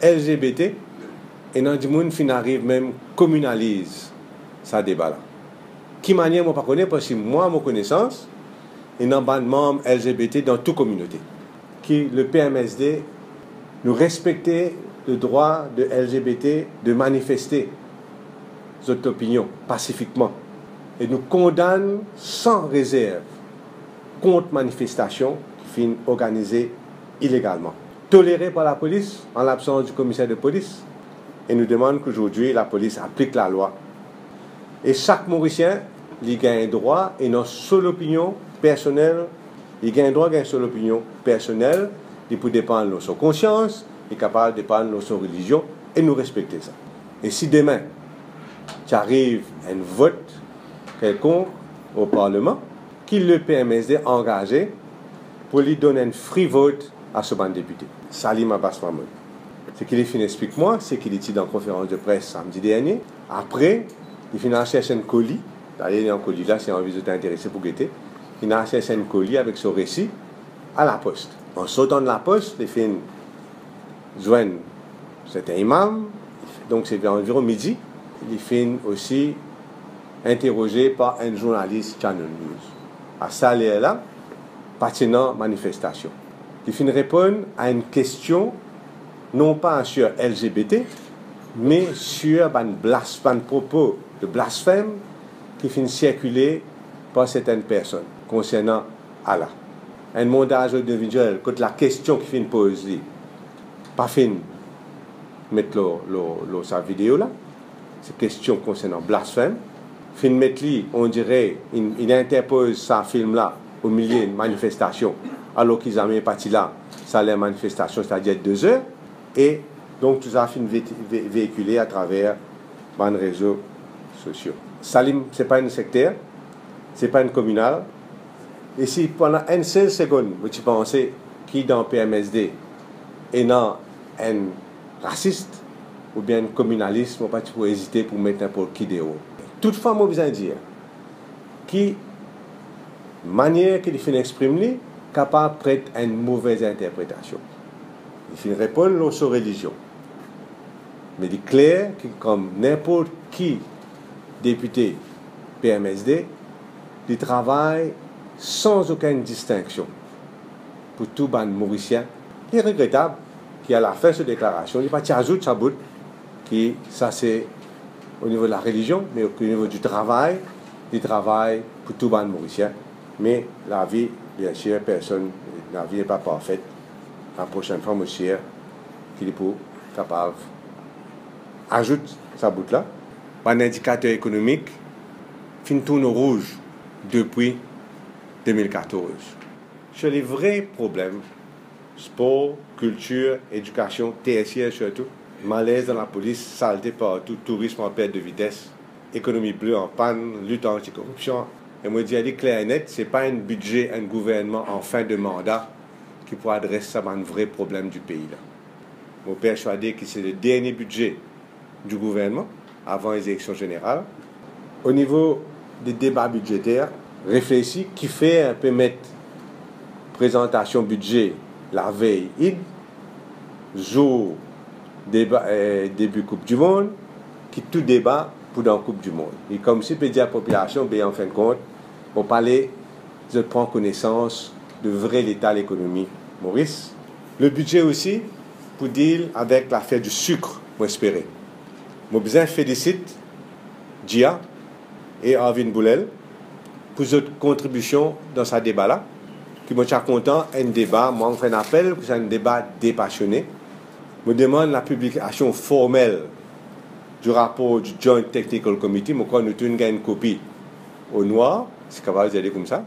LGBT, et dans du monde fin arrive même communalise ça débat là. Qui manière moi pas connaître parce que moi mon connaissance et dans ban membre LGBT dans toute communauté qui le PMSD nous respecter le droit de LGBT de manifester ses opinions pacifiquement et nous condamne sans réserve contre manifestation qui finit organisée illégalement tolérée par la police en l'absence du commissaire de police et nous demande qu'aujourd'hui la police applique la loi et chaque Mauricien il gagne droit et non seule opinion personnelle il gagne droit à une seule opinion personnelle il peut dépendre de son conscience il est capable de dépendre de son religion et nous respecter ça et si demain tu arrives à un vote quelconque au Parlement qu'il le PMSD engagé pour lui donner un free vote à ce ban député Salim Abbas Mahmoud. Ce qu'il fin explique moi c'est qu'il était dans la conférence de presse samedi dernier après il finit chercher un colis d'ailleurs un colis là c'est un visiteur intéressé pour guetter il a cherché un colis avec son récit à la poste en sautant de la poste il fait joindre cet imam donc c'est vers environ midi il fait aussi interrogé par un journaliste Channel News à ça là pertinent manifestation il finit répondre à une question non pas sur LGBT mais sur un propos de blasphème qui finit circuler par certaines personnes concernant Allah un montage audiovisuel quand la question qui finit poser pas fin mettre sa vidéo là c'est question concernant blasphème fin mettre on dirait il interpose sa film là au milieu d'une manifestation alors qu'ils avaient parti là ça la manifestation c'est-à-dire 2 heures et donc tout ça fin véhiculé à travers les réseaux sociaux. Salim c'est pas une sectaire c'est pas une communale et si pendant une seule seconde vous pensez qui dans PMSD est non un raciste ou bien un communaliste on pas pour hésiter pour mettre n'importe qui dehors toutefois moi besoin dire qui manière qu'il fait exprimer capable de prêter une mauvaise interprétation il fait répondre sur religion mais il est clair que comme n'importe qui député PMSD il travaille sans aucune distinction pour tout ban mauricien qui est regrettable qui a la fin de cette déclaration il pas ajoute sa bout qui ça c'est au niveau de la religion mais au niveau du travail il travaille pour tout ban mauricien mais la vie bien sûr personne la vie n'est pas parfaite la prochaine fois monsieur qu'il est pour capable ajoute sa bout là un indicateur économique fin tourne au rouge depuis 2014 sur les vrais problèmes sport, culture, éducation, tertiaire surtout malaise dans la police, saleté partout, tourisme en perte de vitesse économie bleue en panne, lutte anticorruption et moi je dis clair et net c'est pas un budget, un gouvernement en fin de mandat qui pourra adresser ça un vrai problème du pays là mon persuadé que c'est le dernier budget du gouvernement avant les élections générales au niveau des débats budgétaires réfléchi qui fait un peu mettre présentation budget la veille jour débat début Coupe du Monde qui tout débat pour dans la Coupe du Monde et comme si peut dire la population en fin de compte pour parler je prends connaissance de vrai l'état de l'économie Maurice le budget aussi pour dire avec l'affaire du sucre moi espérer moi besoin félicite Dia et Arvin Boulel pour votre contribution dans ce débat là qui moi suis content un débat moi on fait un appel c'est un débat dépassionné me demande la publication formelle du rapport du Joint Technical Committee moi quand nous avons une copie au noir c'est capable d'aider comme ça